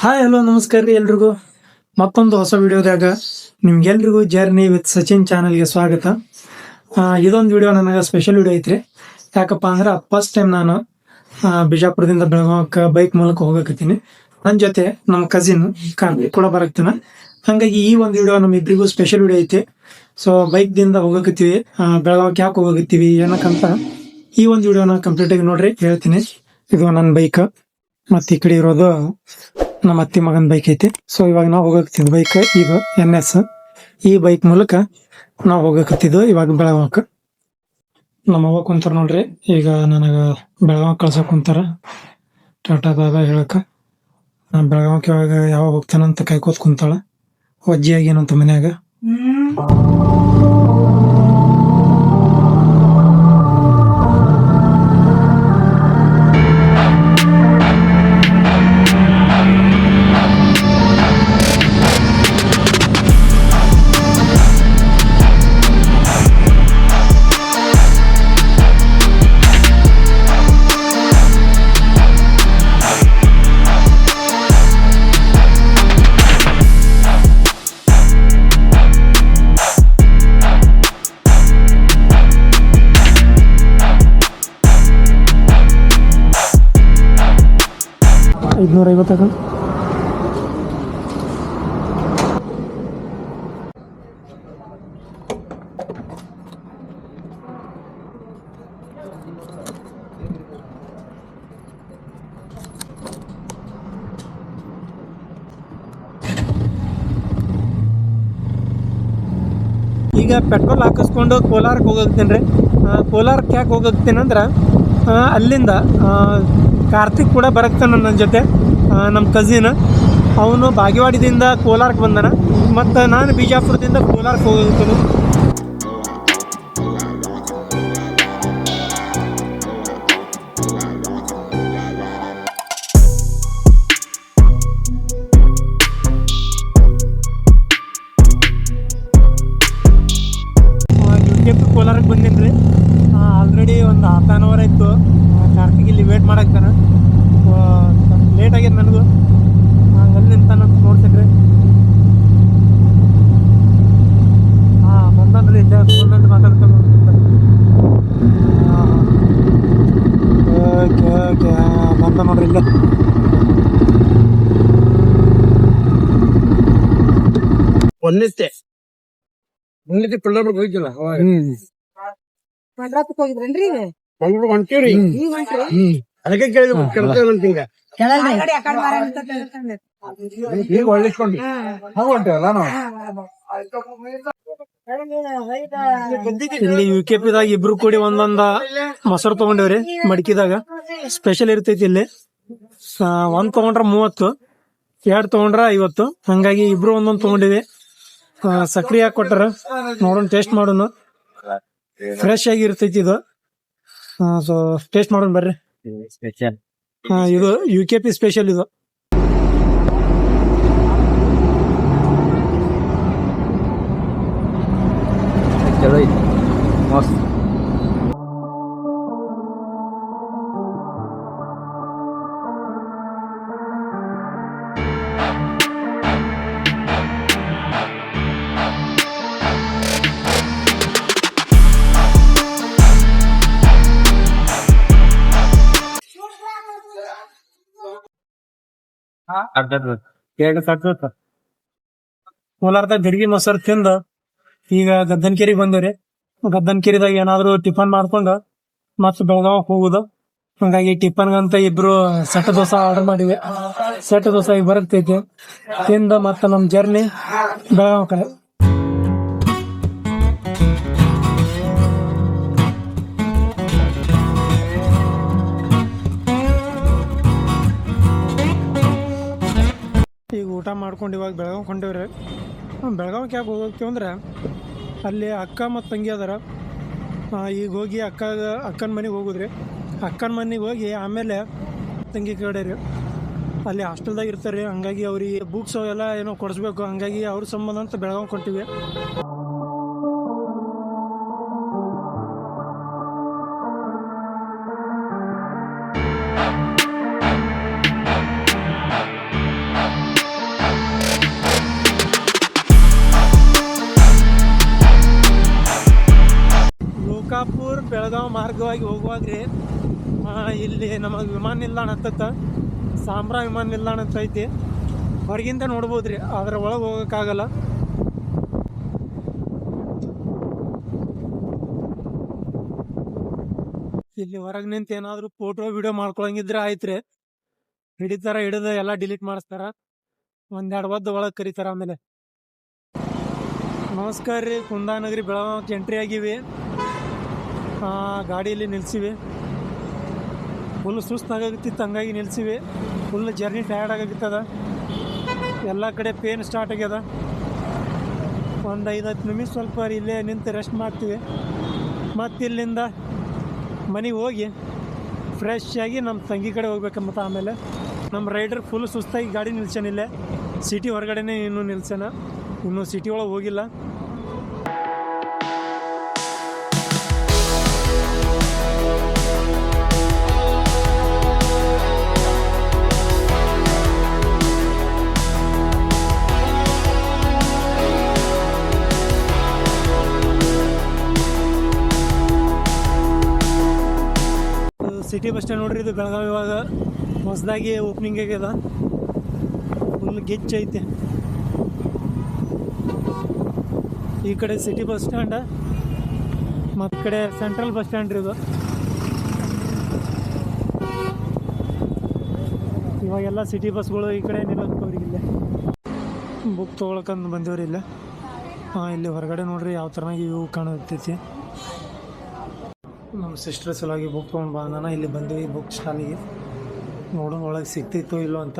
Hi hello ನಮಸ್ಕಾರ ರೀ ಎಲ್ರಿಗೂ. ಮತ್ತೊಂದು ಹೊಸ ವಿಡಿಯೋದಾಗ ನಿಮ್ಗೆಲ್ರಿಗೂ ಜರ್ನಿ ವಿತ್ ಸಚಿನ್ ಚಾನಲ್ಗೆ ಸ್ವಾಗತ. ಇದೊಂದು ವಿಡಿಯೋ ನನಗೆ ಸ್ಪೆಷಲ್ ವಿಡಿಯೋ ಐತ್ರಿ. ಯಾಕಪ್ಪ ಅಂದ್ರೆ ಫಸ್ಟ್ ಟೈಮ್ ನಾನು ಬಿಜಾಪುರದಿಂದ ಬೆಳಗಾವಕ್ಕೆ ಬೈಕ್ ಮೂಲಕ ಹೋಗಕತ್ತೀನಿ. ನನ್ನ ಜೊತೆ ನಮ್ಮ ಕಸಿನ್ ಕಾರ್ತಿಕ್ ಕೂಡ ಬರಕ್ತಾನ. ಹಾಗಾಗಿ ಈ ಒಂದು ವಿಡಿಯೋ ನಮ್ಮಿಬ್ಬರಿಗೂ ಸ್ಪೆಷಲ್ ವಿಡಿಯೋ ಐತಿ. ಸೊ ಬೈಕ್ದಿಂದ ಹೋಗಕತ್ತೀವಿ, ಬೆಳಗಾವಕ್ಕೆ ಯಾಕೆ ಹೋಗಕತ್ತೀವಿ ಏನಕ್ಕಂತ ಈ ಒಂದು ವಿಡಿಯೋನ ಕಂಪ್ಲೀಟ್ ಆಗಿ ನೋಡ್ರಿ, ಹೇಳ್ತೀನಿ. ಇದು ನನ್ನ ಬೈಕ್, ಮತ್ತೆ ಈ ಕಡೆ ಇರೋದು ನಮ್ಮ ಅತ್ತಿ ಮಗನ ಬೈಕ್ ಐತಿ. ಸೊ ಇವಾಗ ನಾವು ಹೋಗಕತ್ತಿದ್ ಬೈಕ್ ಇದು NS. ಈ ಬೈಕ್ ಮೂಲಕ ನಾವು ಹೋಗಕತ್ತಿದ್ದು ಇವಾಗ ಬೆಳಗಾವಕ್ಕೆ. ನಮ್ಮ ಅವ್ವ ಕುಂತಾರ ನೋಡ್ರಿ, ಈಗ ನನಗ ಬೆಳಗಾವ್ ಕಳ್ಸಕ್ ಕುಂತಾರ ಟಾಟಾ ಬಾಬಾ ಹೇಳಕ. ಬೆಳಗಾವಕ್ಕೆ ಯಾವಾಗ ಹೋಗ್ತಾನಂತ ಕಾಯ್ಕೋತ್ ಕುಂತಾಳ. ವಜ್ಜಿಯಾಗಿ ಏನಂತ ಮನ್ಯಾಗ. $550. ಈಗ ಪೆಟ್ರೋಲ್ ಹಾಕಿಸ್ಕೊಂಡು ಕೋಲಾರಕ್ಕೆ ಹೋಗತ್ತೀನಿ ರೀ. ಕೋಲಾರಕ್ಕೆ ಯಾಕೆ ಹೋಗತ್ತೀನಿ ಅಂದ್ರೆ ಅಲ್ಲಿಂದ ಕಾರ್ತಿಕ್ ಕೂಡ ಬರಕ್ತಾನ ನನ್ನ ಜೊತೆ, ನಮ್ಮ ಕಸಿನ್. ಅವನು ಬಾಗೇವಾಡಿದಿಂದ ಕೋಲಾರಕ್ಕೆ ಬಂದಾನ, ಮತ್ತು ನಾನು ಬಿಜಾಪುರದಿಂದ ಕೋಲಾರಕ್ಕೆ ಹೋಗತ್ತೀನಿ. ಕೋಲಾರಕ್ಕೆ ಬಂದೀನಿ ರೀ. ಆಲ್ರೆಡಿ ಒಂದು ಹಾಫ್ ಆನ್ ಅವರ್ ಆಯಿತು. ಕಾರ್ತಿಕ್ ಇಲ್ಲಿ ವೇಟ್ ಮಾಡಾಕ್ತಾನ. ಲೇಟ್ ಆಗ್ಯದ ನನಗೂ, ಅಲ್ಲಿ ನಿಂತಾನ ನೋಡ್ತೀನಿ ರೀ. ಬಂದನ್ರಿ, ಇಲ್ಲೇ ಫೋನಲ್ಲಿ ಮಾತಾಡ್ಕೊಂಡು ಓಕೆ ಓಕೆ ಬಂದ ನೋಡ್ರಿ ಇಲ್ಲೇ. ಒಂದಿತ್ತೆ ಪಿಳ್ಳರ್ಗೆ ಹೋಗಿಲ್ಲ. ಹೋಗಿದ್ರೇನ್ರಿ? ಹೊಂಟೀವ್ರಿ, ಅದಕ್ಕೆ ಕೇಳಿದ್ವಿ. ಈಗ ಒಳ್ಳಿಸ್ಕೊಂಡ್ವಿ ಹೊಂಟೇವಲ್ಲ ನಾವು. ಇಲ್ಲಿ UKP-ದಾಗ ಇಬ್ರು ಕೂಡಿ ಒಂದೊಂದ ಮೊಸರು ತಗೊಂಡೇವ್ರಿ. ಮಡಿಕಿದಾಗ ಸ್ಪೆಷಲ್ ಇರ್ತೈತಿ ಇಲ್ಲಿ. ಒಂದ್ ತಗೊಂಡ್ರ 30, 2 ತಗೊಂಡ್ರ 50. ಹಂಗಾಗಿ ಇಬ್ರು ಒಂದೊಂದ್ ತಗೊಂಡಿವಿ. ಸಕ್ರಿ ಹಾಕಿ ಕೊಟ್ಟಾರ, ನೋಡೋಣ ಟೇಸ್ಟ್ ಮಾಡೋಣ. ಫ್ರೆಶ್ ಆಗಿ ಇರ್ತೈತಿ ಇದು. ಸೊ ಟೇಸ್ಟ್ ಮಾಡೋಣ ಬರ್ರಿ. ಇದು UKP ಸ್ಪೆಷಲ್ ಇದು. ಚಲೋ ಐತಿ, ಮಸ್ತ್. ಕೋಲಾರದಾಗ ಗಡಿಗೆ ಮೊಸರು ತಿಂದು ಈಗ ಗದ್ದನಕೇರಿ ಬಂದವ್ರಿ. ಗದ್ದನಕೇರಿದಾಗ ಏನಾದ್ರು ಟಿಫನ್ ಮಾಡ್ಕೊಂಡು ಮತ್ತೆ ಬೆಳಗಾವಕ್ಕೆ ಹೋಗುದು. ಹಂಗಾಗಿ ಟಿಫನ್ಗಂತ ಇಬ್ರು ಸೆಟ್ ದೋಸೆ ಆರ್ಡರ್ ಮಾಡಿವಿ. ಸೆಟ್ ದೋಸೆ ಈಗ ಬರತೈತಿ. ತಿಂದ ಮತ್ತೆ ನಮ್ ಜರ್ನಿ ಬೆಳಗಾವ್ ಕಡೆ. ಈಗ ಊಟ ಮಾಡ್ಕೊಂಡು ಇವಾಗ ಬೆಳಗಾವ್ ಕೊಂಡೇವ್ರಿ. ಬೆಳಗಾವ್ಗೆ ಯಾಕೆ ಹೋಗ್ತೀವಿ ಅಂದ್ರೆ ಅಲ್ಲಿ ಅಕ್ಕ ಮತ್ತು ತಂಗಿ ಅದಾರ. ಈಗ ಹೋಗಿ ಅಕ್ಕನ ಮನೆಗೆ ಹೋಗುದ್ರಿ. ಅಕ್ಕನ ಮನೆಗೆ ಹೋಗಿ ಆಮೇಲೆ ತಂಗಿ ಕಡೆ ರೀ ಅಲ್ಲಿ ಹಾಸ್ಟೆಲ್ದಾಗ ಇರ್ತಾರೆ. ಹಂಗಾಗಿ ಅವ್ರಿಗೆ ಬುಕ್ಸ್ ಎಲ್ಲ ಏನೋ ಕೊಡಿಸ್ಬೇಕು. ಹಂಗಾಗಿ ಅವ್ರ ಸಂಬಂಧ ಅಂತ ಬೆಳಗಾವ್ ಕೊಂತೀವಿ. ಬೆಳಗಾವಿ ಮಾರ್ಗವಾಗಿ ಹೋಗುವಾಗ್ರಿ ಇಲ್ಲಿ ನಮಗೆ ವಿಮಾನ ನಿಲ್ದಾಣ ಹತ್ತತ್ತ ಸಾಂಬ್ರಾ ವಿಮಾನ ನಿಲ್ದಾಣ ಅಂತ ಐತಿ. ಹೊರಗಿಂದ ನೋಡ್ಬೋದ್ರಿ, ಅದರ ಒಳಗೆ ಹೋಗೋಕ್ಕಾಗಲ್ಲ. ಇಲ್ಲಿ ಹೊರಗೆ ನಿಂತು ಏನಾದರೂ ಫೋಟೋ ವಿಡಿಯೋ ಮಾಡ್ಕೊಳಂಗಿದ್ರೆ ಆಯ್ತ್ರಿ. ಹಿಡಿತಾರ, ಹಿಡಿದು ಎಲ್ಲ ಡಿಲೀಟ್ ಮಾಡಿಸ್ತಾರ. ಒಂದೆರಡು ಒದ್ದು ಒಳಗೆ ಕರೀತಾರ. ಆಮೇಲೆ ನಮಸ್ಕಾರ ರೀ, ಕುಂದಾನಗರಿ ಬೆಳಗಾವಿಗೆ ಎಂಟ್ರಿ ಆಗಿವಿ. ಗಾಡಿಯಲ್ಲಿ ನಿಲ್ಸಿವಿ. ಫುಲ್ ಸುಸ್ತಾಗತ್ತಿತ್ತು, ಹಂಗಾಗಿ ನಿಲ್ಸಿವಿ. ಫುಲ್ ಜರ್ನಿ ಟಯರ್ಡ್ ಆಗತ್ತದ. ಎಲ್ಲ ಕಡೆ ಪೇನ್ ಸ್ಟಾರ್ಟ್ ಆಗ್ಯದ. ಒಂದು 5-10 ನಿಮಿಷ ಸ್ವಲ್ಪ ಇಲ್ಲೇ ನಿಂತು ರೆಸ್ಟ್ ಮಾಡ್ತೀವಿ. ಮತ್ತು ಇಲ್ಲಿಂದ ಮನೆಗೆ ಹೋಗಿ ಫ್ರೆಶ್ ಆಗಿ ನಮ್ಮ ತಂಗಿ ಕಡೆ ಹೋಗ್ಬೇಕು. ಮತ್ತು ಆಮೇಲೆ ನಮ್ಮ ರೈಡರ್ ಫುಲ್ ಸುಸ್ತಾಗಿ ಗಾಡಿ ನಿಲ್ಸೇನಿಲ್ಲ. ಸಿಟಿ ಹೊರಗಡೆನೇ ಇನ್ನೂ ನಿಲ್ಸೇನ, ಇನ್ನೂ ಸಿಟಿ ಒಳಗೆ ಹೋಗಿಲ್ಲ. ಸಿಟಿ ಬಸ್ ಸ್ಟ್ಯಾಂಡ್ ನೋಡ್ರಿ, ಇದು ಬೆಳಗಾವಿ ಇವಾಗ ಹೊಸದಾಗಿ ಓಪನಿಂಗ್ ಆಗ್ಯದ. ಫುಲ್ ಗೆಚ್ಚ ಐತೆ. ಈ ಕಡೆ ಸಿಟಿ ಬಸ್ ಸ್ಟ್ಯಾಂಡ್, ಮತ್ತು ಕಡೆ ಸೆಂಟ್ರಲ್ ಬಸ್ ಸ್ಟ್ಯಾಂಡ್ ರೀ ಇದು. ಇವಾಗೆಲ್ಲ ಸಿಟಿ ಬಸ್ಗಳು ಈ ಕಡೆ ನಿಲ್ಲೋದವ್ರಿಗೆ ಇಲ್ಲೇ ಬುಕ್ ತೊಗೊಳಕಂತ ಬಂದೇವ್ರಿ ಇಲ್ಲೇ. ಇಲ್ಲಿ ಹೊರಗಡೆ ನೋಡ್ರಿ ಯಾವ ಥರನಾಗಿ ಇವು ಕಾಣತೈತಿ. ನಮ್ಮ ಸಿಸ್ಟರ್ ಸಲುವಾಗಿ ಬುಕ್ ತೊಗೊಂಡು ಬಾ ನಾನು ಇಲ್ಲಿ ಬಂದ್ವಿ ಬುಕ್ ಸ್ಟಾಲಿಗೆ. ನೋಡೋಣ ಒಳಗೆ ಸಿಗ್ತಿತ್ತು ಇಲ್ಲೋ ಅಂತ.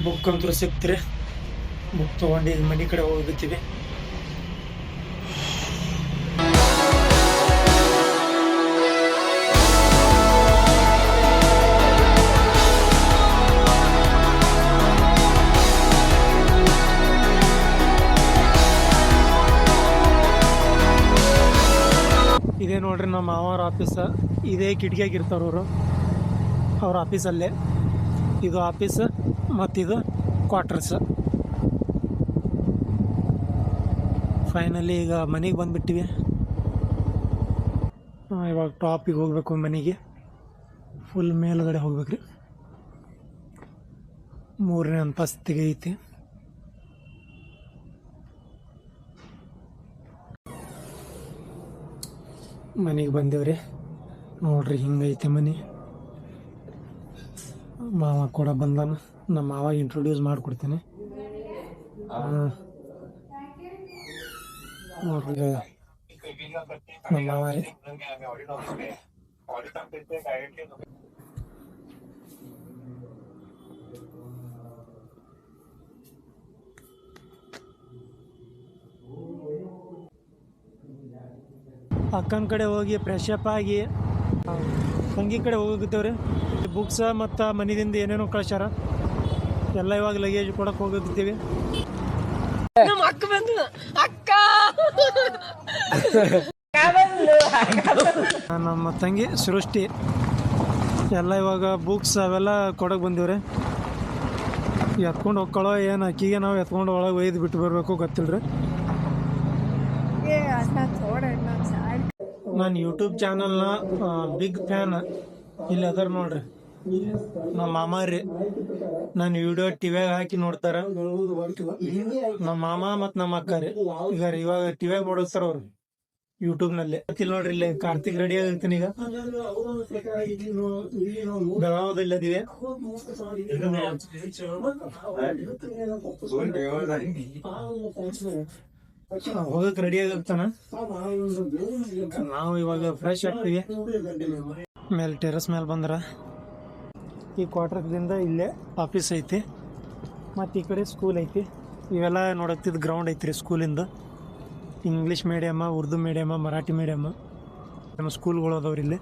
ಬುಕ್ ಅಂತೂ ಸಿಗ್ತೀರಿ. ಬುಕ್ ತೊಗೊಂಡು ಈಗ ಮನೆ ಕಡೆ ಹೋಗ್ಬಿಡ್ತೀವಿ. ಇದೇ ನೋಡ್ರಿ ನಮ್ಮ ಮಾವರ ಆಫೀಸ. ಇದೇ ಕಿಟಕಿಯಾಗಿರ್ತಾರೆ ಅವರು, ಅವ್ರ ಆಫೀಸಲ್ಲೇ. ಇದು ಆಫೀಸ್ ಮತ್ತಿದು ಕ್ವಾರ್ಟರ್ಸ್. ಫೈನಲಿ ಈಗ ಮನೆಗೆ ಬಂದುಬಿಟ್ಟಿವಿ. ಇವಾಗ ಟಾಪಿಗೆ ಹೋಗ್ಬೇಕು ಮನೆಗೆ. ಫುಲ್ ಮೇಲ್ಗಡೆ ಹೋಗ್ಬೇಕ್ರಿ. 3ನೇ ಅಂತಸ್ತಿಗೆ ಐತಿ. ಮನೆಗೆ ಬಂದೇವ್ರಿ. ನೋಡ್ರಿ ಹಿಂಗೈತೆ ಮನೆ. ಮಾವ ಕೂಡ ಬಂದಾನ. ನಮ್ಮ ಮಾವ ಇಂಟ್ರೊಡ್ಯೂಸ್ ಮಾಡಿಕೊಡ್ತೀನಿ. ನೋಡ್ರಿ ನಮ್ಮ ಮಾವ ರೀ. ಅಕ್ಕನ ಕಡೆ ಹೋಗಿ ಫ್ರೆಶ್ ಅಪ್ ಆಗಿ ತಂಗಿ ಕಡೆ ಹೋಗಿದ್ದೇವ್ರಿ. ಬುಕ್ಸ ಮತ್ತು ಮನೆಯಿಂದ ಏನೇನೋ ಕಳ್ಸ್ಯಾರ ಎಲ್ಲ ಇವಾಗ ಲಗೇಜ್ ಕೊಡಕ್ಕೆ ಹೋಗಿದ್ದೀವಿ. ನಮ್ಮ ತಂಗಿ ಸೃಷ್ಟಿ ಎಲ್ಲ ಇವಾಗ ಬುಕ್ಸ್ ಅವೆಲ್ಲ ಕೊಡಕ್ಕೆ ಬಂದೀವ್ರಿ. ಎತ್ಕೊಂಡು ಹೋಗ್ಕೊಳ್ಳೋ ಏನು ಅಕ್ಕಿಗೆ ನಾವು ಎತ್ಕೊಂಡು ಒಳಗೆ ಒಯ್ದು ಬಿಟ್ಟು ಬರಬೇಕು ಗೊತ್ತಿಲ್ರಿ. ನಾನು ಯೂಟ್ಯೂಬ್ ಚಾನಲ್ನ ಬಿಗ್ ಫ್ಯಾನ್. ಇಲ್ಲಿ ಅದರ ನೋಡ್ರಿ ನಮ್ಮ ಮಾಮ ರೀ. ನಾನು ವಿಡಿಯೋ ಟಿವಿಯಾಗ ಹಾಕಿ ನೋಡ್ತಾರ ನಮ್ಮ ಮಾಮ ಮತ್ತು ನಮ್ಮ ಅಕ್ಕ ರೀ. ಇವಾಗ ಟಿವಿಯಾಗ ನೋಡಿಸ್ತಾರ ಅವ್ರು ಯೂಟ್ಯೂಬ್ನಲ್ಲಿ. ಇಲ್ಲಿ ನೋಡ್ರಿ, ಇಲ್ಲಿ ಕಾರ್ತಿಕ್ ರೆಡಿ ಆಗಿರ್ತೀನಿ. ಈಗ ಬೆಳಗಾವದಲ್ಲಿದ್ದೀವಿ. ಹೋಗಕ್ಕೆ ರೆಡಿ ಆಗಿರ್ತಾನ. ನಾವು ಇವಾಗ ಫ್ರೆಶ್ ಆಗ್ತೀವಿ. ಮೇಲೆ ಟೆರಸ್ ಮೇಲೆ ಬಂದ್ರ ಈ ಕ್ವಾರ್ಟರ್ದಿಂದ ಇಲ್ಲೇ ಆಫೀಸ್ ಐತಿ, ಮತ್ತು ಈ ಕಡೆ ಸ್ಕೂಲ್ ಐತಿ. ಇವೆಲ್ಲ ನೋಡಕ್ತಿದ್ದು ಗ್ರೌಂಡ್ ಐತ್ರಿ ಸ್ಕೂಲಿಂದ. ಇಂಗ್ಲೀಷ್ ಮೀಡಿಯಮ್ಮ, ಉರ್ದು ಮೀಡಿಯಮ್ಮ, ಮರಾಠಿ ಮೀಡಿಯಮ್ಮ ನಮ್ಮ ಸ್ಕೂಲ್ಗಳು ಅದಾವ್ರಿ ಇಲ್ಲಿ.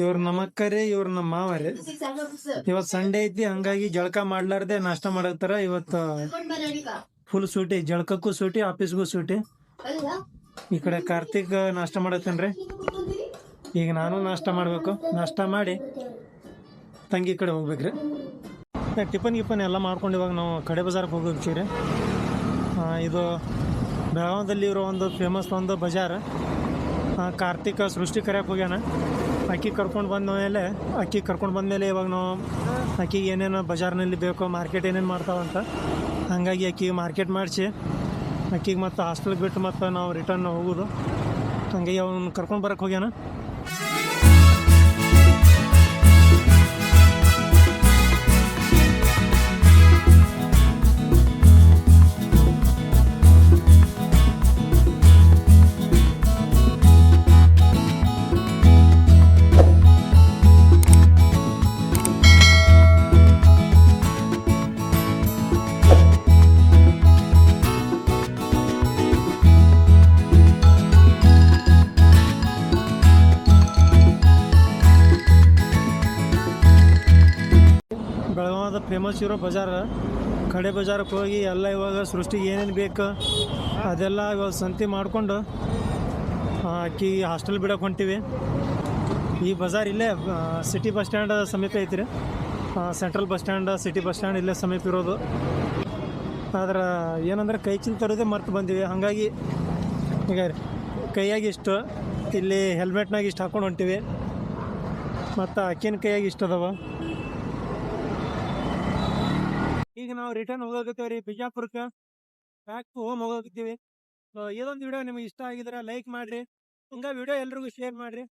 ಇವ್ರು ನಮ್ಮ ಅಕ್ಕರೇ, ಇವ್ರು ನಮ್ಮ ಮಾವರೇ. ಇವತ್ತು ಸಂಡೇ ಐತಿ, ಹಂಗಾಗಿ ಜಳಕ ಮಾಡ್ಲಾರ್ದೆ ನಾಷ್ಟ ಮಾಡತ್ತಾರ. ಇವತ್ತು ಫುಲ್ ಸೂಟಿ, ಜಳಕಕ್ಕೂ ಸೂಟಿ, ಆಫೀಸ್ಗೂ ಸೂಟಿ. ಈ ಕಡೆ ಕಾರ್ತಿಕ್ ನಾಷ್ಟ ಮಾಡತ್ತೇನ್ರಿ. ಈಗ ನಾನು ನಾಷ್ಟ ಮಾಡಬೇಕು. ನಾಷ್ಟ ಮಾಡಿ ತಂಗಿ ಕಡೆ ಹೋಗ್ಬೇಕ್ರಿ. ಟಿಫನ್ ಗಿಫನ್ ಎಲ್ಲ ಮಾಡ್ಕೊಂಡು ಇವಾಗ ನಾವು ಕಡೆ ಬಜಾರ್ಗೆ ಹೋಗ್ತೀವಿ ರೀ. ಇದು ಬೆಳಗಾವದಲ್ಲಿ ಇರೋ ಒಂದು ಫೇಮಸ್ ಒಂದು ಬಜಾರ್. ಕಾರ್ತಿಕ್ ಸೃಷ್ಟಿ ಕರೆಯಕ್ಕೆ ಹೋಗ್ಯಾನ. ಅಕ್ಕಿ ಕರ್ಕೊಂಡು ಬಂದಮೇಲೆ ಇವಾಗ ನಾವು ಅಕ್ಕಿಗೆ ಏನೇನು ಬಜಾರ್ನಲ್ಲಿ ಬೇಕೋ ಮಾರ್ಕೆಟ್ ಏನೇನು ಮಾಡ್ತಾವಂತ, ಹಾಗಾಗಿ ಅಕ್ಕಿಗೆ ಮಾರ್ಕೆಟ್ ಮಾಡಿಸಿ ಅಕ್ಕಿಗೆ ಮತ್ತು ಹಾಸ್ಟೆಲ್ಗೆ ಬಿಟ್ಟು ಮತ್ತು ನಾವು ರಿಟರ್ನ್ ಹೋಗೋದು. ಹಂಗಾಗಿ ಅವ್ನು ಕರ್ಕೊಂಡು ಬರೋಕ್ಕೆ ಹೋಗ್ಯಾನ. ಬೆಳಗಾವದ ಫೇಮಸ್ ಇರೋ ಬಜಾರ್, ಕಡೆ ಬಜಾರಕ್ಕೆ ಹೋಗಿ ಎಲ್ಲ ಇವಾಗ ಸೃಷ್ಟಿಗೆ ಏನೇನು ಬೇಕು ಅದೆಲ್ಲ ಇವಾಗ ಸಂತೆ ಮಾಡಿಕೊಂಡು ಅಕ್ಕಿ ಹಾಸ್ಟೆಲ್ ಬಿಡೋಕೆ ಹೊಂಟಿವಿ. ಈ ಬಜಾರ್ ಇಲ್ಲೇ ಸಿಟಿ ಬಸ್ ಸ್ಟ್ಯಾಂಡ್ ಸಮೀಪ ಐತಿ ರೀ. Central bus stand, city bus stand ಇಲ್ಲೇ ಸಮೀಪ ಇರೋದು. ಆದ್ರೆ ಏನಂದ್ರೆ ಕೈ ಚೀಲ ತರೋದೇ ಮರ್ತು ಬಂದೀವಿ. ಹಾಗಾಗಿ ಈಗ ಕೈಯಾಗಿ ಇಷ್ಟು, ಇಲ್ಲಿ ಹೆಲ್ಮೆಟ್ನಾಗ ಇಷ್ಟು ಹಾಕ್ಕೊಂಡು ಹೊಂಟಿವಿ, ಮತ್ತು ಅಕ್ಕಿನ ಕೈಯಾಗಿ ಇಷ್ಟು ಅದಾವ. ಈಗ ನಾವು ರಿಟರ್ನ್ ಹೋಗೋಕತ್ತೀವಿ ರೀ ಬಿಜಾಪುರಕ್ಕೆ. ಬ್ಯಾಕ್ ಟು ಹೋಮ್ ಹೋಗೋಕತ್ತೀವಿ. ಇದೊಂದು ವಿಡಿಯೋ ನಿಮಗೆ ಇಷ್ಟ ಆಗಿದ್ರೆ ಲೈಕ್ ಮಾಡಿರಿ, ಹಂಗೆ ವಿಡಿಯೋ ಎಲ್ರಿಗೂ ಶೇರ್ ಮಾಡಿರಿ.